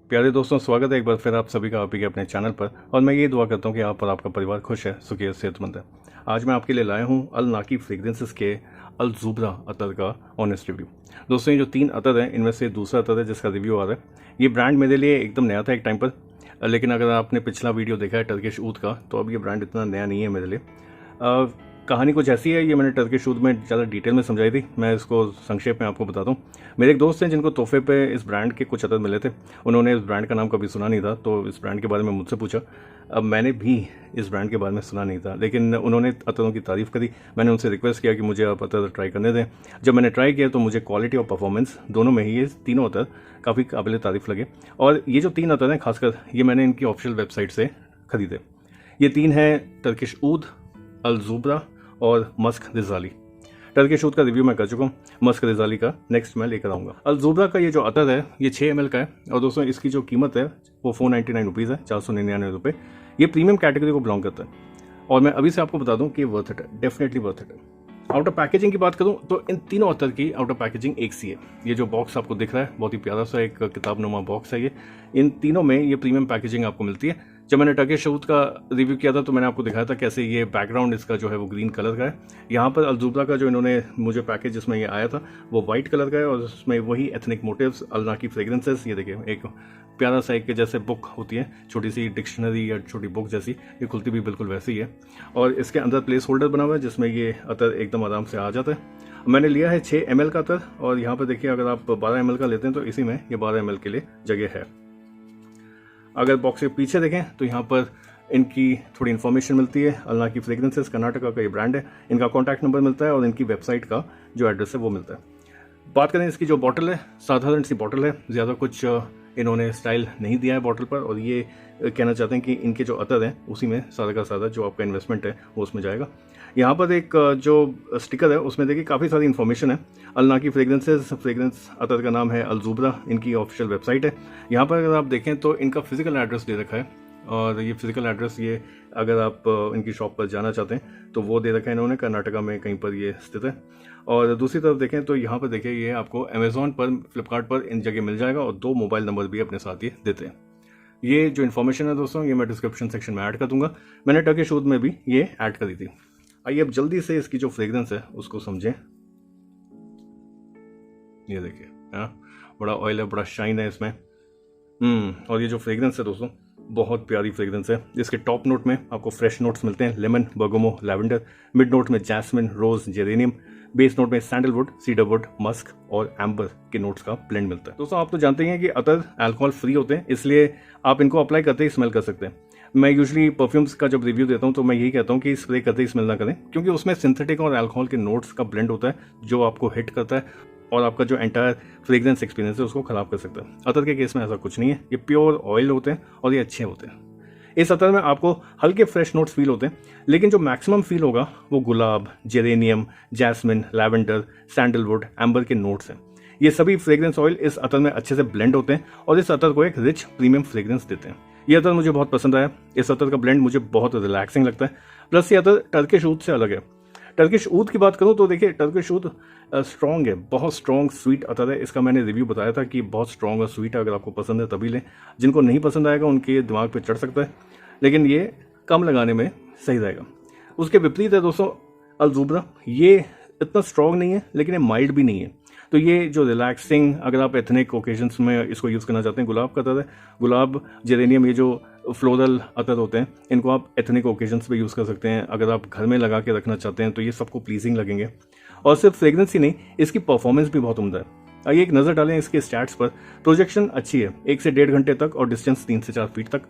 प्यारे दोस्तों, स्वागत है एक बार फिर आप सभी का आपके अपने चैनल पर। और मैं ये दुआ करता हूँ कि आप और आपका परिवार खुश है, सुखी है, सेहतमंद है। आज मैं आपके लिए लाया हूँ अल नाकी फ्रेग्रेंसेस के अल ज़ुबरा अतर का ऑनेस्ट रिव्यू। दोस्तों, ये जो 3 अतर हैं इनमें से दूसरा अतर है जिसका रिव्यू आ रहा है। ये ब्रांड मेरे लिए एकदम नया था एक टाइम पर, लेकिन अगर आपने पिछला वीडियो देखा है टर्किश ऊद का, तो अब ये ब्रांड इतना नया नहीं है मेरे लिए। कहानी कुछ ऐसी है, ये मैंने टर्किश ऊद में ज़्यादा डिटेल में समझाई थी, मैं इसको संक्षेप में आपको बताता हूँ। मेरे एक दोस्त हैं जिनको तोहफे पे इस ब्रांड के कुछ अतर मिले थे। उन्होंने इस ब्रांड का नाम कभी सुना नहीं था, तो इस ब्रांड के बारे में मुझसे पूछा। अब मैंने भी इस ब्रांड के बारे में सुना नहीं था, लेकिन उन्होंने अतरों की तारीफ़ करी। मैंने उनसे रिक्वेस्ट किया कि मुझे आप अतर ट्राई करने दें। जब मैंने ट्राई किया तो मुझे क्वालिटी और परफॉर्मेंस दोनों में ही ये तीनों अतर काफ़ी काबिल तारीफ़ लगे। और ये जो 3 अतर हैं, खासकर ये मैंने इनकी ऑफिशियल वेबसाइट से ख़रीदे। ये 3 हैं टर्किश ऊद, अल ज़ुबरा और मस्क रिजाली। टर्किश ऊद का रिव्यू मैं कर चुका हूँ, मस्क रिजाली का नेक्स्ट मैं लेकर आऊँगा। अल ज़ुबरा का ये जो अतर है ये 6 ml का है, और दोस्तों इसकी जो कीमत है वो 499 रुपीज़ है, 499 रुपये। ये प्रीमियम कैटेगरी को बिलोंग करता है, और मैं अभी से आपको बता दूं कि वर्थ इट है, डेफिनेटली वर्थ इट है। आउटर पैकेजिंग की बात करूं तो इन तीनों अतर की आउटर पैकेजिंग एक सी है। ये जो बॉक्स आपको दिख रहा है बहुत ही प्यारा सा एक किताबनुमा बॉक्स है ये। इन तीनों में ये प्रीमियम पैकेजिंग आपको मिलती है। जब मैंने टर्किश ऊद का रिव्यू किया था तो मैंने आपको दिखाया था कैसे ये बैकग्राउंड इसका जो है वो ग्रीन कलर का है। यहाँ पर अल ज़ुबरा का जो इन्होंने मुझे पैकेज जिसमें ये आया था वो वाइट कलर का है, और उसमें वही एथनिक मोटिव्स अल नाकी फ्रेग्रेंसेस। ये देखिए एक प्यारा सा एक जैसे बुक होती है, छोटी सी डिक्शनरी या छोटी बुक जैसी, ये खुलती भी बिल्कुल वैसी ही है। और इसके अंदर प्लेस होल्डर बना हुआ है जिसमें ये अतर एकदम आराम से आ जाता है। मैंने लिया है 6 ml का अतर, और यहाँ पर देखिए अगर आप 12 ml का लेते हैं तो इसी में ये 12 ml के लिए जगह है। अगर बॉक्स के पीछे देखें तो यहाँ पर इनकी थोड़ी इन्फॉर्मेशन मिलती है। अल नाकी फ्रेग्रेंसेस कर्नाटका का ये ब्रांड है, इनका कॉन्टैक्ट नंबर मिलता है और इनकी वेबसाइट का जो एड्रेस है वो मिलता है। बात करें इसकी जो बॉटल है, साधारण सी बॉटल है, ज़्यादा कुछ इन्होंने स्टाइल नहीं दिया है बॉटल पर, और ये कहना चाहते हैं कि इनके जो अतर हैं उसी में सारा का सारा जो आपका इन्वेस्टमेंट है वो उसमें जाएगा। यहाँ पर एक जो स्टिकर है उसमें देखिए काफ़ी सारी इन्फॉर्मेशन है। अल नाकी फ्रेग्रेंसेस, फ्रेग्रेंस अतर का नाम है अल ज़ुबरा, इनकी ऑफिशियल वेबसाइट है। यहाँ पर अगर आप देखें तो इनका फिजिकल एड्रेस दे रखा है, और ये फिजिकल एड्रेस ये अगर आप इनकी शॉप पर जाना चाहते हैं तो वो दे रखा है इन्होंने, कर्नाटका में कहीं पर ये स्थित है। और दूसरी तरफ देखें तो यहाँ पर देखिए ये आपको अमेज़ॉन पर, फ्लिपकार्ट पर इन जगह मिल जाएगा, और 2 मोबाइल नंबर भी अपने साथ ये देते हैं। ये जो इन्फॉर्मेशन है दोस्तों ये मैं डिस्क्रिप्शन सेक्शन में ऐड कर दूंगा। मैंने टर्किश ऊद में भी ये ऐड करी थी। आइए अब जल्दी से इसकी जो फ्रेग्रेंस है उसको समझें। ये देखिए, हाँ, बड़ा ऑयल है, बड़ा शाइन है इसमें। और ये जो फ्रेग्रेंस है दोस्तों बहुत प्यारी फ्रेग्रेंस है। इसके टॉप नोट में आपको फ्रेश नोट्स मिलते हैं, lemon, Bergamo, lavender. Mid note में जैस्मिन, रोज, जेरेनियम। बेस नोट में सैंडलवुड, सीडरवुड, मस्क और एम्बर के नोट्स का ब्लेंड मिलता है। दोस्तों आप तो जानते हैं कि अतर अल्कोहल फ्री होते हैं, इसलिए आप इनको अप्लाई करते ही स्मेल कर सकते हैं। मैं यूजुअली परफ्यूम्स का जब रिव्यू देता हूं तो मैं यही कहता हूं कि स्प्रे करते ही स्मेल ना करें, क्योंकि उसमें सिंथेटिक और अल्कोहल के नोट्स का ब्लेंड होता है जो आपको हिट करता है और आपका जो एंटायर फ्रेग्रेंस एक्सपीरियंस है उसको खराब कर सकता है। अतर के केस में ऐसा कुछ नहीं है, ये प्योर ऑयल होते हैं और ये अच्छे होते हैं। इस अतर में आपको हल्के फ्रेश नोट्स फील होते हैं, लेकिन जो मैक्सिमम फील होगा वो गुलाब, geranium, jasmine, lavender, sandalwood, amber के नोट्स हैं। ये सभी फ्रेग्रेंस ऑयल इस अतर में अच्छे से ब्लेंड होते हैं और इस अतर को एक रिच प्रीमियम फ्रेग्रेंस देते हैं। ये अतर मुझे बहुत पसंद आया। इस अतर का ब्लेंड मुझे बहुत रिलैक्सिंग लगता है। प्लस ये अतर टर्किश ऊद से अलग है। टर्किश ऊद की बात करूं तो देखिए टर्किश ऊद स्ट्रॉन्ग है, बहुत स्ट्रॉन्ग स्वीट अतर है। इसका मैंने रिव्यू बताया था कि बहुत स्ट्रॉन्ग और स्वीट है, अगर आपको पसंद है तभी लें, जिनको नहीं पसंद आएगा उनके दिमाग पे चढ़ सकता है, लेकिन ये कम लगाने में सही रहेगा। उसके विपरीत है दोस्तों अल ज़ुबरा, ये इतना स्ट्रॉन्ग नहीं है लेकिन ये माइल्ड भी नहीं है। तो ये जो रिलैक्सिंग, अगर आप एथनिक ओकेजन्स में इसको यूज़ करना चाहते हैं, गुलाब का अतर है, गुलाब, जेरेनियम, ये जो फ्लोरल अतर होते हैं इनको आप एथनिक ओकेजन्स पे यूज़ कर सकते हैं। अगर आप घर में लगा के रखना चाहते हैं तो ये सबको प्लीजिंग लगेंगे। और सिर्फ फ्रेग्रेंस ही नहीं, इसकी परफॉर्मेंस भी बहुत उम्दा है। आइए एक नज़र डालें इसके स्टैट्स पर। प्रोजेक्शन अच्छी है 1 से 1.5 घंटे तक, और डिस्टेंस 3 से 4 फीट तक।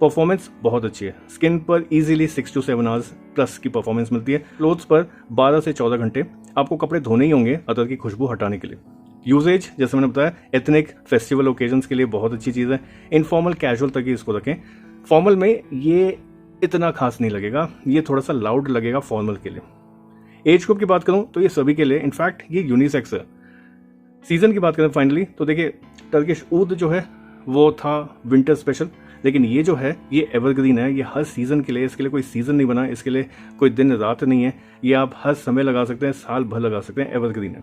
परफॉर्मेंस बहुत अच्छी है, स्किन पर इजीली 6 to 7 आवर्स प्लस की परफॉर्मेंस मिलती है। क्लोथ्स पर 12 से 14 घंटे आपको कपड़े धोने ही होंगे अतर की खुशबू हटाने के लिए। यूजेज जैसे मैंने बताया एथनिक फेस्टिवल ओकेजन्स के लिए बहुत अच्छी चीज़ है। इनफॉर्मल कैजुअल तक ही इसको रखें। फॉर्मल में ये इतना खास नहीं लगेगा, ये थोड़ा सा लाउड लगेगा फॉर्मल के लिए। एज ग्रुप की बात करूं तो ये सभी के लिए, इनफैक्ट ये यूनिसेक्स है। सीजन की बात करें फाइनली तो देखिए टर्किश ऊद जो है वो था विंटर स्पेशल, लेकिन ये जो है ये एवरग्रीन है, ये हर सीज़न के लिए, इसके लिए कोई सीज़न नहीं बना, इसके लिए कोई दिन रात नहीं है, ये आप हर समय लगा सकते हैं, साल भर लगा सकते हैं, एवरग्रीन है।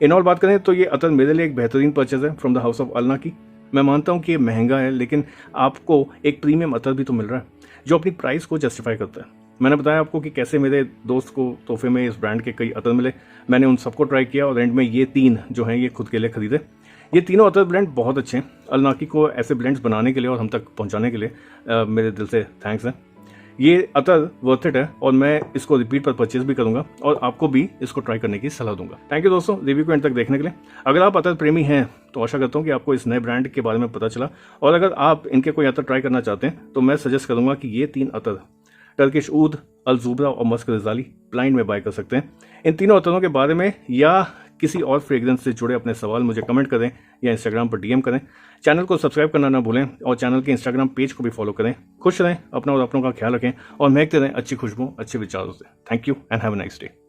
इन ऑल बात करें तो ये अतर मेरे लिए एक बेहतरीन परचेज है फ्रॉम द हाउस ऑफ अल नाकी। मैं मानता हूँ कि ये महंगा है, लेकिन आपको एक प्रीमियम अतर भी तो मिल रहा है जो अपनी प्राइस को जस्टिफाई करता है। मैंने बताया आपको कि कैसे मेरे दोस्त को तोहफे में इस ब्रांड के कई अतर मिले। मैंने उन सबको ट्राई किया और एंड में ये 3 जो हैं ये खुद के लिए खरीदे। ये तीनों अतर ब्लेंड बहुत अच्छे हैं। अल नाकी को ऐसे ब्लेंड्स बनाने के लिए और हम तक पहुंचाने के लिए मेरे दिल से थैंक्स है। ये अतर वर्थ इट है और मैं इसको रिपीट पर परचेज भी करूंगा और आपको भी इसको ट्राई करने की सलाह दूंगा। थैंक यू दोस्तों रिव्यू को एंड तक देखने के लिए। अगर आप अतर प्रेमी हैं तो आशा करता हूँ कि आपको इस नए ब्रांड के बारे में पता चला, और अगर आप इनके कोई अतर ट्राई करना चाहते हैं तो मैं सजेस्ट करूंगा कि ये 3 अतर टर्किश ऊद, अल ज़ुबरा और मस्क रिजाली ब्लाइंड में बाय कर सकते हैं। इन तीनों अतरों के बारे में या किसी और फ्रेग्रेंस से जुड़े अपने सवाल मुझे कमेंट करें या इंस्टाग्राम पर डीएम करें। चैनल को सब्सक्राइब करना ना भूलें और चैनल के इंस्टाग्राम पेज को भी फॉलो करें। खुश रहें, अपना और अपनों का ख्याल रखें और महकते रहें अच्छी खुशबू अच्छे विचारों से। Thank you and have a nice day.